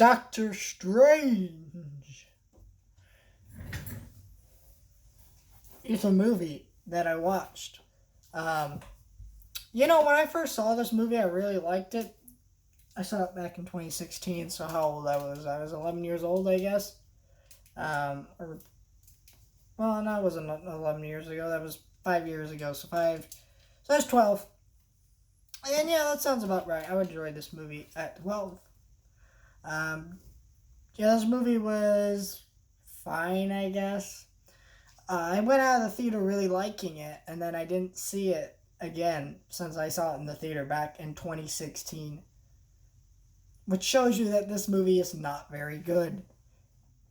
Doctor Strange is a movie that I watched. When I first saw this movie, I really liked it. I saw it back in 2016, so how old I was? I was 11 years old, I guess. Well, no, it wasn't 11 years ago. That was 5 years ago, so I was 12. And yeah, that sounds about right. I would enjoy this movie at 12. This movie was fine, I guess. I went out of the theater really liking it, and then I didn't see it again since I saw it in the theater back in 2016. Which shows you that this movie is not very good.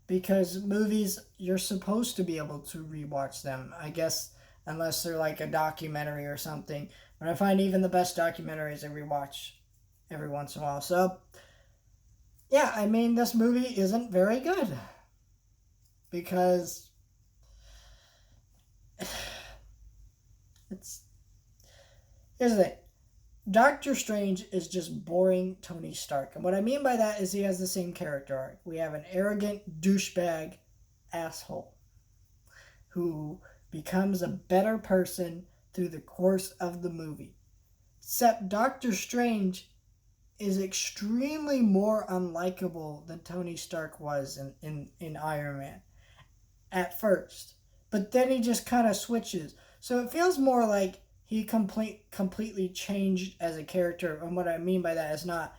Because movies, you're supposed to be able to rewatch them. I guess, unless they're like a documentary or something. But I find even the best documentaries I rewatch every once in a while. So, yeah, I mean, this movie isn't very good. Because here's the thing. Doctor Strange is just boring Tony Stark. And what I mean by that is he has the same character arc. We have an arrogant douchebag asshole who becomes a better person through the course of the movie. Except Doctor Strange is extremely more unlikable than Tony Stark was in Iron Man at first. But then he just kind of switches. So it feels more like he completely changed as a character. And what I mean by that is not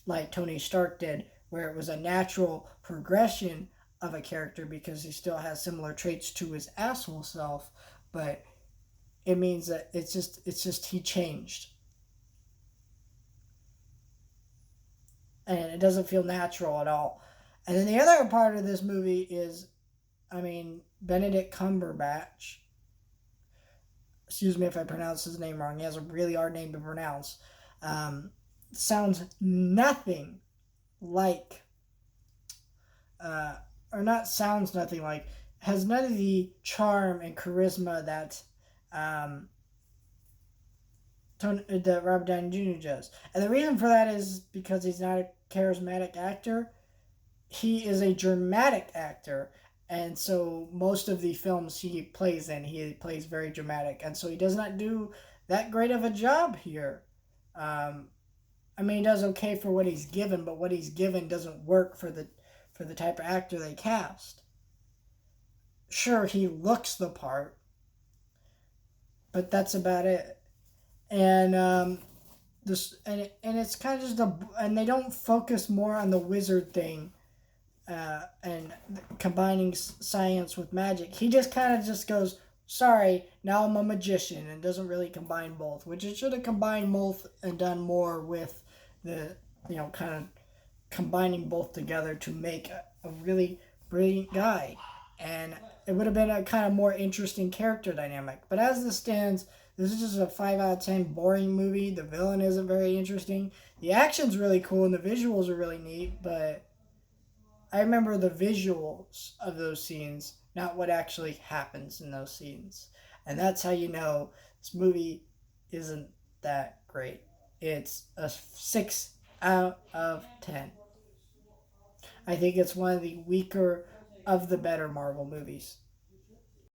like Tony Stark did, where it was a natural progression of a character because he still has similar traits to his asshole self, but it means that it's just he changed. And it doesn't feel natural at all. And then the other part of this movie is, Benedict Cumberbatch. Excuse me if I pronounce his name wrong. He has a really hard name to pronounce. Sounds nothing like, has none of the charm and charisma that Robert Downey Jr. does. And the reason for that is because he's not a charismatic actor. He is a dramatic actor. And so most of the films he plays in, he plays very dramatic. And so he does not do that great of a job here. He does okay for what he's given, but what he's given doesn't work for the type of actor they cast. Sure, he looks the part, but that's about it. And it's kind of just and they don't focus more on the wizard thing. And combining science with magic. He just kind of just goes, sorry, now I'm a magician, and doesn't really combine both, which it should have combined both and done more with the, kind of combining both together to make a really brilliant guy. And it would have been a kind of more interesting character dynamic. But as this stands, this is just a 5 out of 10 boring movie. The villain isn't very interesting. The action's really cool and the visuals are really neat, but I remember the visuals of those scenes, not what actually happens in those scenes. And that's how you know this movie isn't that great. It's a 6 out of 10. I think it's one of the weaker of the better Marvel movies.